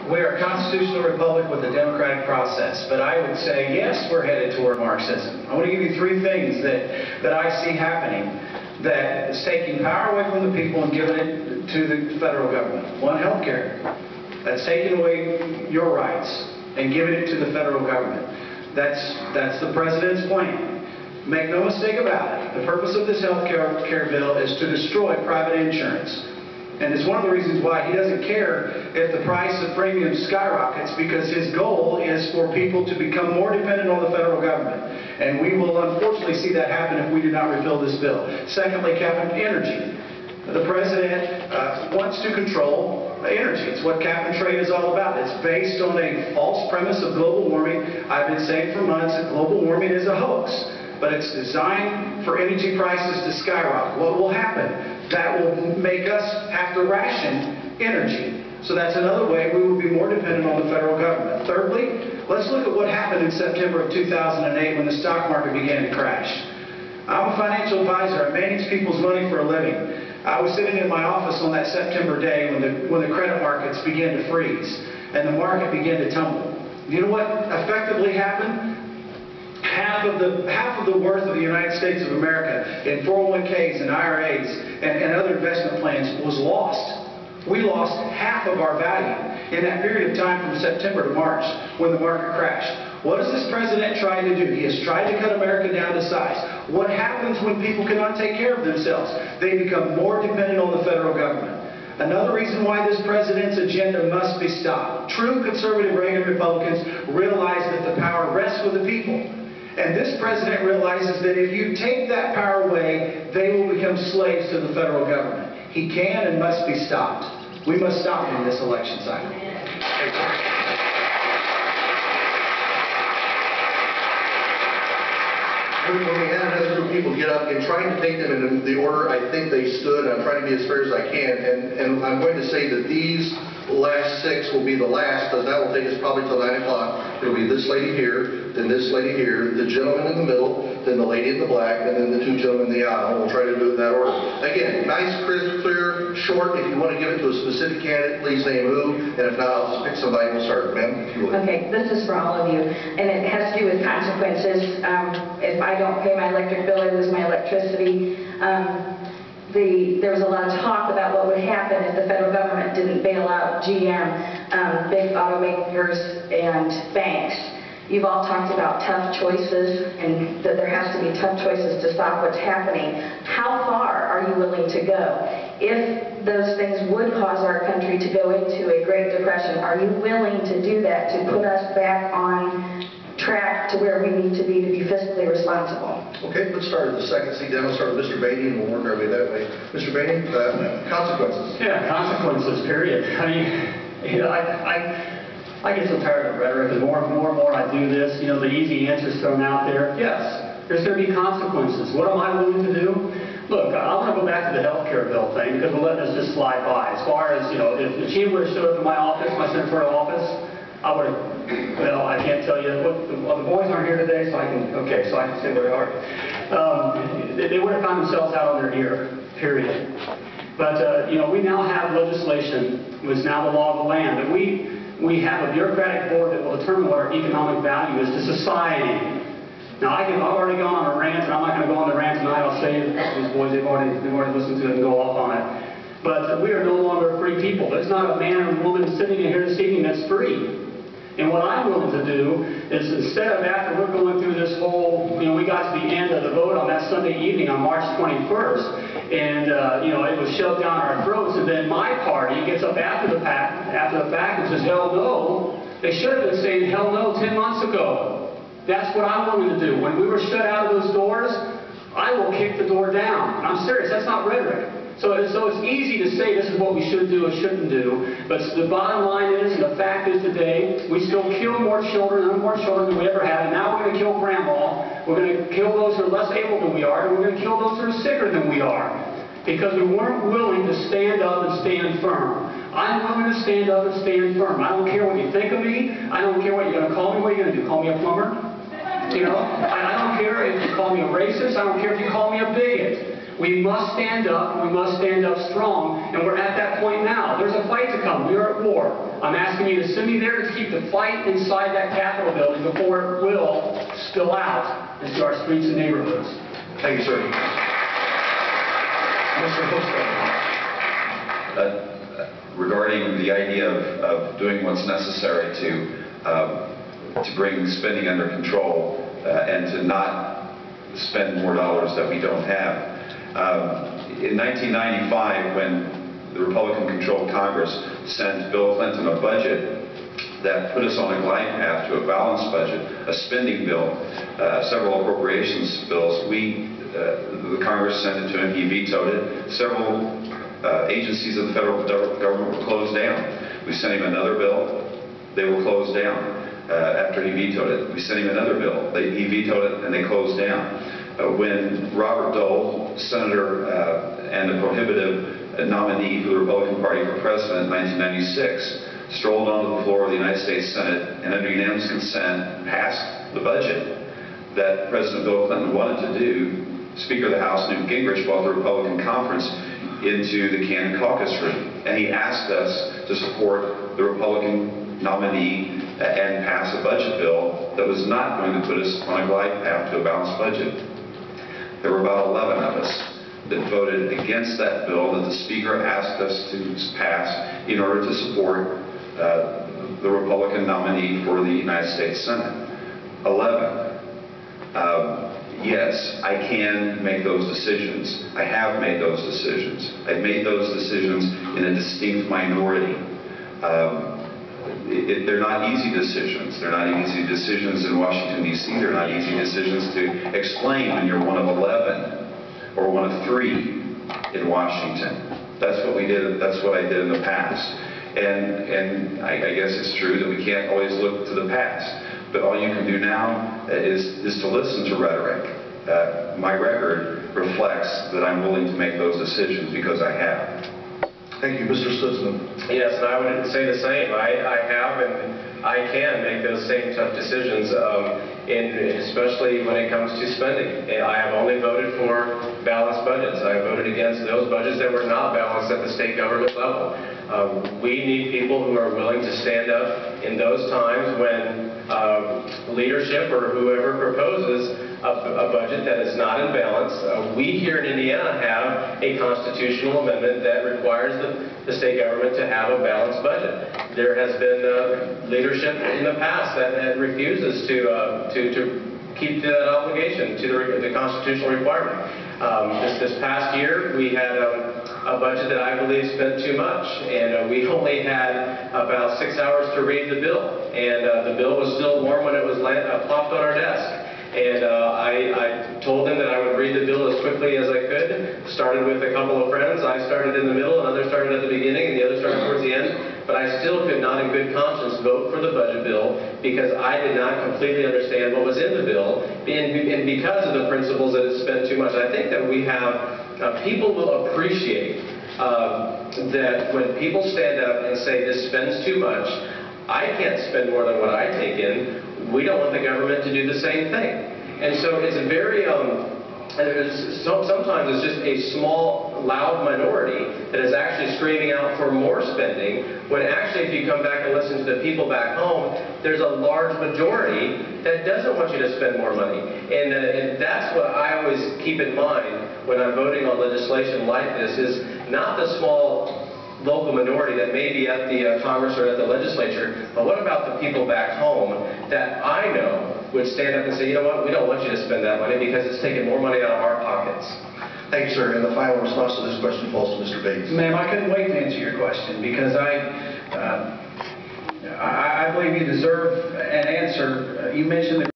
We're a constitutional republic with a democratic process, but I would say, yes, we're headed toward Marxism. I want to give you three things that I see happening that is taking power away from the people and giving it to the federal government. One, healthcare. That's taking away your rights and giving it to the federal government. That's the president's plan. Make no mistake about it. The purpose of this health care bill is to destroy private insurance. And it's one of the reasons why he doesn't care if the price of premiums skyrockets, because his goal is for people to become more dependent on the federal government. And we will unfortunately see that happen if we do not repeal this bill. Secondly, capital energy. The president wants to control energy. It's what cap and trade is all about. It's based on a false premise of global warming. I've been saying for months that global warming is a hoax, but it's designed for energy prices to skyrocket. What will happen? That will make us have to ration energy. So that's another way we will be more dependent on the federal government. Thirdly, let's look at what happened in September of 2008 when the stock market began to crash. I'm a financial advisor. I manage people's money for a living. I was sitting in my office on that September day when the credit markets began to freeze and the market began to tumble. You know what effectively happened? Half of the worth of the United States of America in 401ks and IRAs and other investment plans was lost. We lost half of our value in that period of time from September to March when the market crashed. What is this president trying to do? He has tried to cut America down to size. What happens when people cannot take care of themselves? They become more dependent on the federal government. Another reason why this president's agenda must be stopped. True conservative Reagan Republicans realize that the power rests with the people. And this president realizes that if you take that power away, they will become slaves to the federal government. He can and must be stopped. We must stop him this election cycle. When we had another group of people get up and trying to take them in the order I think they stood, I'm trying to be as fair as I can, and I'm going to say that these last six will be the last, because that will take us probably till 9 o'clock. It'll be this lady here, then this lady here, the gentleman in the middle, then the lady in the black, and then the two gentlemen in the aisle. We'll try to do it in that order. Again, nice, crisp, clear, short. If you want to give it to a specific candidate, please name who, and if not, I'll just pick somebody and we'll start. Ma'am, if you would. Okay, this is for all of you, and it has to do with consequences. If I don't pay my electric bill, I lose my electricity. There was a lot of talk about what would happen if the federal government didn't bail out GM, big automakers, and banks. You've all talked about tough choices and that there has to be tough choices to stop what's happening. How far are you willing to go? If those things would cause our country to go into a Great Depression, are you willing to do that to put us back on track to where we need to be fiscally responsible? Okay, let's start at the second seat down. Let's start with Mr. Beatty, and we'll work our way that way. Mr. Beatty, consequences. Yeah, consequences, period. I mean, you know, I get so tired of rhetoric, and more I do this, you know, the easy answers thrown out there. Yes, there's going to be consequences. What am I willing to do? Look, I want to go back to the health care bill thing, because we're letting this just slide by. As far as, you know, if the chief would have showed up in my office, my senatorial office, I would have, well, I can't tell you, well, the boys aren't here today, so I can say where they are. They would have found themselves out on their ear, period. But, you know, we now have legislation, which is now the law of the land, that we have a bureaucratic board that will determine what our economic value is to society. Now, I've already gone on a rant, and I'm not going to go on the rant tonight. I'll say these boys, they've already listened to it and go off on it. But we are no longer free people. There's not a man or woman sitting in here this evening that's free. And what I'm willing to do is, instead of after we're going through this whole, you know, we got to the end of the vote on that Sunday evening on March 21st, and, you know, it was shoved down our throats, and then my party gets up after the fact and says, hell no. They should have been saying hell no 10 months ago. That's what I'm willing to do. When we were shut out of those doors, I will kick the door down. I'm serious. That's not rhetoric. So it's easy to say this is what we should do or shouldn't do, but the bottom line is, and the fact is today, we still kill more children than we ever have, and now we're going to kill grandma, we're going to kill those who are less able than we are, and we're going to kill those who are sicker than we are, because we weren't willing to stand up and stand firm. I'm willing to stand up and stand firm. I don't care what you think of me, I don't care what you're going to call me. What are you going to do, call me a plumber? You know, I don't care if you call me a racist, I don't care if you call me a bigot. We must stand up, and we must stand up strong, and we're at that point now. There's a fight to come. We are at war. I'm asking you to send me there to keep the fight inside that Capitol building before it will spill out into our streets and neighborhoods. Thank you, sir. Mr. Hostel. Regarding the idea of doing what's necessary to bring spending under control and to not spend more dollars that we don't have. In 1995, when the Republican-controlled Congress sent Bill Clinton a budget that put us on a glide path to a balanced budget, a spending bill, several appropriations bills, the Congress sent it to him, he vetoed it. Several agencies of the federal government were closed down. We sent him another bill, they were closed down after he vetoed it. We sent him another bill, he vetoed it, and they closed down. When Robert Dole, senator and a prohibitive nominee for the Republican Party for president in 1996, strolled onto the floor of the United States Senate and under unanimous consent passed the budget that President Bill Clinton wanted to do, Speaker of the House Newt Gingrich brought the Republican conference into the candidate caucus room, and he asked us to support the Republican nominee and pass a budget bill that was not going to put us on a glide path to a balanced budget. There were about 11 of us that voted against that bill that the Speaker asked us to pass in order to support the Republican nominee for the United States Senate. 11. Yes, I can make those decisions. I have made those decisions. I've made those decisions in a distinct minority. They're not easy decisions. They're not easy decisions in Washington, D.C. They're not easy decisions to explain when you're one of 11 or one of 3 in Washington. That's what we did. That's what I did in the past. And I guess it's true that we can't always look to the past. But all you can do now is to listen to rhetoric. My record reflects that I'm willing to make those decisions because I have. Thank you. Mr. Stutzman. Yes, and I would say the same. I have and I can make those same tough decisions, especially when it comes to spending. I have only voted for balanced budgets. I voted against those budgets that were not balanced at the state government level. We need people who are willing to stand up in those times when leadership or whoever proposes a budget that is not in balance. We here in Indiana have a constitutional amendment that requires the state government to have a balanced budget. There has been leadership in the past that refuses to keep to that obligation, to the constitutional requirement. This past year, we had a budget that I believe spent too much, and we only had about 6 hours to read the bill, and the bill was still warm when it was plopped on our desk. And I told them that I would read the bill as quickly as I could. Started with a couple of friends. I started in the middle, and others started at the beginning, and the others started towards the end. But I still could not in good conscience vote for the budget bill because I did not completely understand what was in the bill, and because of the principles that it spent too much. I think that we have, people will appreciate that when people stand up and say this spends too much, I can't spend more than what I take in. We don't want the government to do the same thing. And so it's a very, sometimes it's just a small, loud minority that is actually screaming out for more spending, when actually if you come back and listen to the people back home, there's a large majority that doesn't want you to spend more money. And that's what I always keep in mind when I'm voting on legislation like this, is not the small local minority that may be at the Congress or at the legislature, but what about the people back home that I know would stand up and say, you know what, we don't want you to spend that money because it's taking more money out of our pockets. Thank you, sir. And the final response to this question falls to Mr. Bates. Ma'am, I couldn't wait to answer your question because I believe you deserve an answer. You mentioned the